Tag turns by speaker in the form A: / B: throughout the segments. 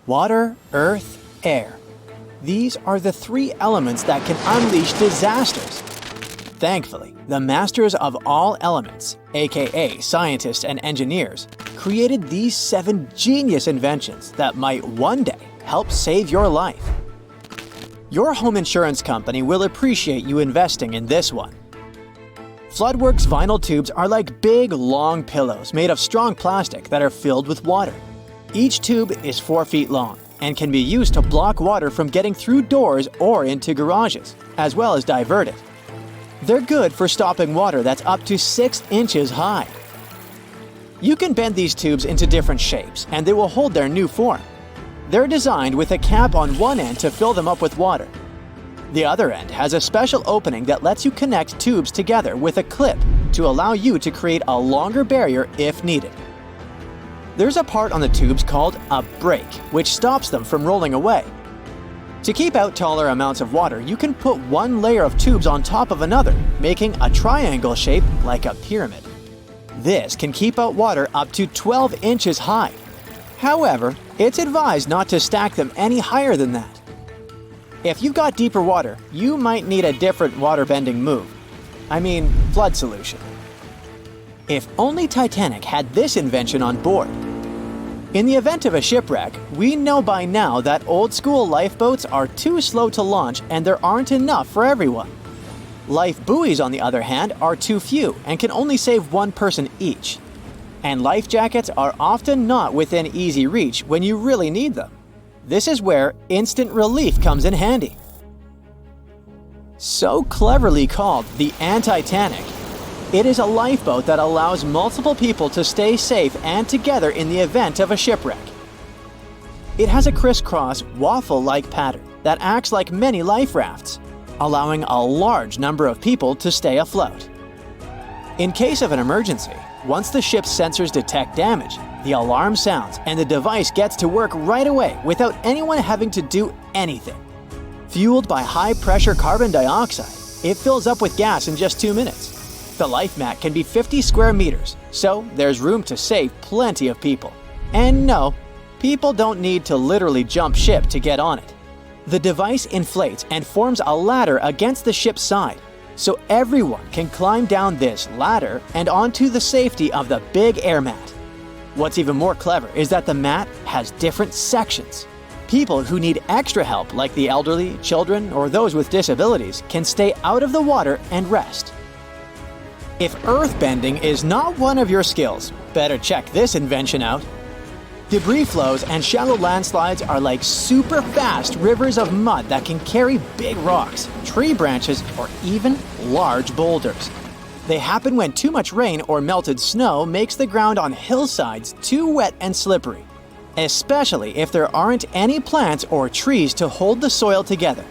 A: Water, earth, air. These are the three elements that can unleash disasters. Thankfully, the masters of all elements, aka scientists and engineers, created these 7 genius inventions that might one day help save your life. Your home insurance company will appreciate you investing in this one. Floodworks vinyl tubes are like big, long pillows made of strong plastic that are filled with water. Each tube is 4 feet long and can be used to block water from getting through doors or into garages, as well as divert it. They're good for stopping water that's up to 6 inches high. You can bend these tubes into different shapes and they will hold their new form. They're designed with a cap on one end to fill them up with water. The other end has a special opening that lets you connect tubes together with a clip to allow you to create a longer barrier if needed. There's a part on the tubes called a break, which stops them from rolling away. To keep out taller amounts of water, you can put one layer of tubes on top of another, making a triangle shape like a pyramid. This can keep out water up to 12 inches high. However, it's advised not to stack them any higher than that. If you've got deeper water, you might need a different water-bending move. I mean, flood solution. If only Titanic had this invention on board. In the event of a shipwreck, we know by now that old-school lifeboats are too slow to launch and there aren't enough for everyone. Life buoys, on the other hand, are too few and can only save one person each. And life jackets are often not within easy reach when you really need them. This is where instant relief comes in handy. So cleverly called the Anti-tanic, it is a lifeboat that allows multiple people to stay safe and together in the event of a shipwreck. It has a crisscross, waffle-like pattern that acts like many life rafts, allowing a large number of people to stay afloat. In case of an emergency, once the ship's sensors detect damage, the alarm sounds and the device gets to work right away without anyone having to do anything. Fueled by high-pressure carbon dioxide, it fills up with gas in just 2 minutes. The life mat can be 50 square meters, so there's room to save plenty of people. And no, people don't need to literally jump ship to get on it. The device inflates and forms a ladder against the ship's side, so everyone can climb down this ladder and onto the safety of the big air mat. What's even more clever is that the mat has different sections. People who need extra help, like the elderly, children, or those with disabilities, can stay out of the water and rest. If earthbending is not one of your skills, better check this invention out. Debris flows and shallow landslides are like super fast rivers of mud that can carry big rocks, tree branches, or even large boulders. They happen when too much rain or melted snow makes the ground on hillsides too wet and slippery, especially if there aren't any plants or trees to hold the soil together.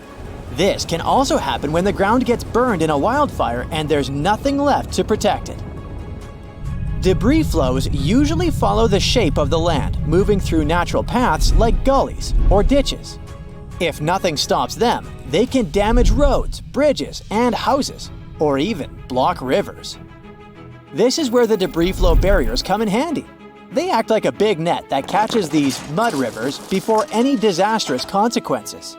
A: This can also happen when the ground gets burned in a wildfire and there's nothing left to protect it. Debris flows usually follow the shape of the land, moving through natural paths like gullies or ditches. If nothing stops them, they can damage roads, bridges, and houses, or even block rivers. This is where the debris flow barriers come in handy. They act like a big net that catches these mud rivers before any disastrous consequences.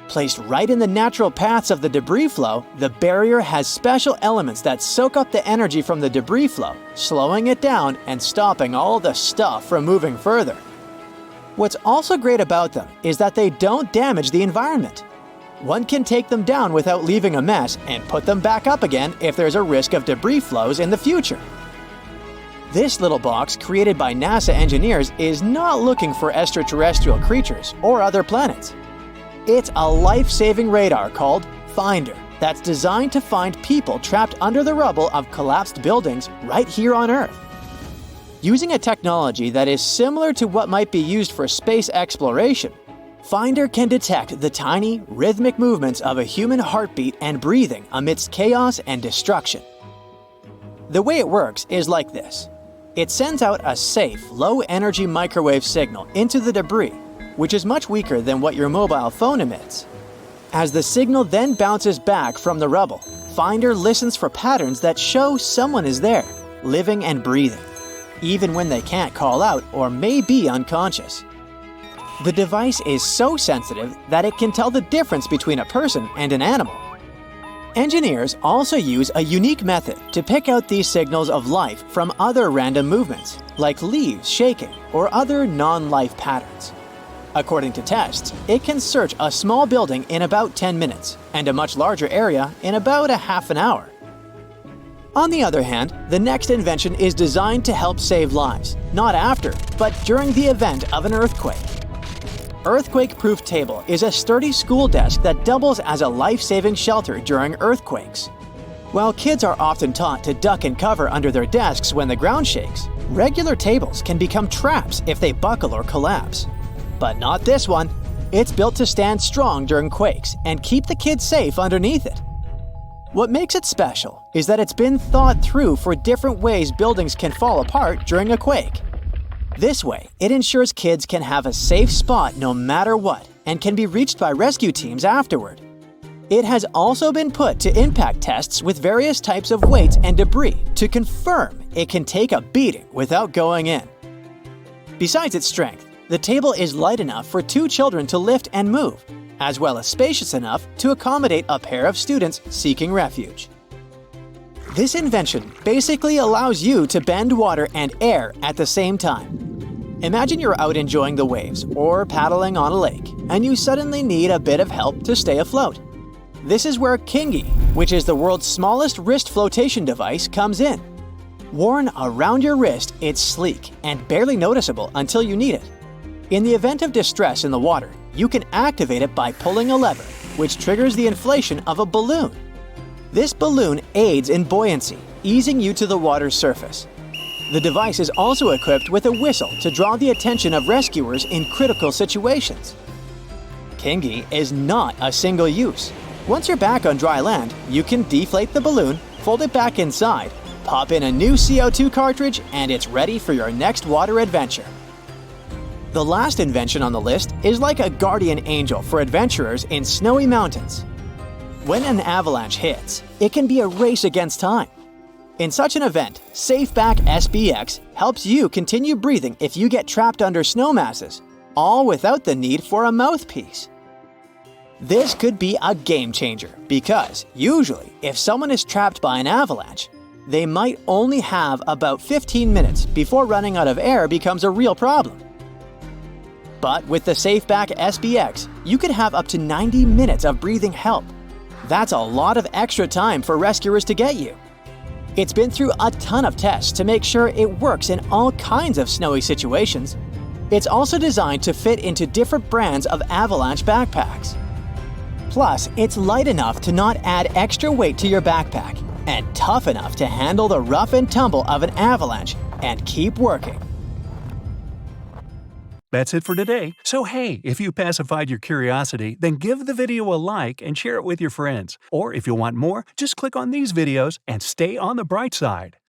A: Placed right in the natural paths of the debris flow, the barrier has special elements that soak up the energy from the debris flow, slowing it down and stopping all the stuff from moving further. What's also great about them is that they don't damage the environment. One can take them down without leaving a mess and put them back up again if there's a risk of debris flows in the future. This little box, created by NASA engineers, is not looking for extraterrestrial creatures or other planets. It's a life-saving radar called Finder that's designed to find people trapped under the rubble of collapsed buildings right here on Earth. Using a technology that is similar to what might be used for space exploration, Finder can detect the tiny, rhythmic movements of a human heartbeat and breathing amidst chaos and destruction. The way it works is like this. It sends out a safe, low-energy microwave signal into the debris, which is much weaker than what your mobile phone emits. As the signal then bounces back from the rubble, Finder listens for patterns that show someone is there, living and breathing, even when they can't call out or may be unconscious. The device is so sensitive that it can tell the difference between a person and an animal. Engineers also use a unique method to pick out these signals of life from other random movements, like leaves shaking or other non-life patterns. According to tests, it can search a small building in about 10 minutes and a much larger area in about a half an hour. On the other hand, the next invention is designed to help save lives, not after, but during the event of an earthquake. Earthquake-proof table is a sturdy school desk that doubles as a life-saving shelter during earthquakes. While kids are often taught to duck and cover under their desks when the ground shakes, regular tables can become traps if they buckle or collapse. But not this one. It's built to stand strong during quakes and keep the kids safe underneath it. What makes it special is that it's been thought through for different ways buildings can fall apart during a quake. This way, it ensures kids can have a safe spot no matter what and can be reached by rescue teams afterward. It has also been put to impact tests with various types of weights and debris to confirm it can take a beating without going in. Besides its strength, the table is light enough for 2 children to lift and move, as well as spacious enough to accommodate a pair of students seeking refuge. This invention basically allows you to bend water and air at the same time. Imagine you're out enjoying the waves or paddling on a lake, and you suddenly need a bit of help to stay afloat. This is where Kingi, which is the world's smallest wrist flotation device, comes in. Worn around your wrist, it's sleek and barely noticeable until you need it. In the event of distress in the water, you can activate it by pulling a lever, which triggers the inflation of a balloon. This balloon aids in buoyancy, easing you to the water's surface. The device is also equipped with a whistle to draw the attention of rescuers in critical situations. Kingi is not a single use. Once you're back on dry land, you can deflate the balloon, fold it back inside, pop in a new CO2 cartridge, and it's ready for your next water adventure. The last invention on the list is like a guardian angel for adventurers in snowy mountains. When an avalanche hits, it can be a race against time. In such an event, SafeBack SBX helps you continue breathing if you get trapped under snow masses, all without the need for a mouthpiece. This could be a game changer because, usually, if someone is trapped by an avalanche, they might only have about 15 minutes before running out of air becomes a real problem. But with the SafeBack SBX, you could have up to 90 minutes of breathing help. That's a lot of extra time for rescuers to get you. It's been through a ton of tests to make sure it works in all kinds of snowy situations. It's also designed to fit into different brands of Avalanche backpacks. Plus, it's light enough to not add extra weight to your backpack and tough enough to handle the rough and tumble of an avalanche and keep working.
B: That's it for today. So hey, if you pacified your curiosity, then give the video a like and share it with your friends. Or if you want more, just click on these videos and stay on the bright side.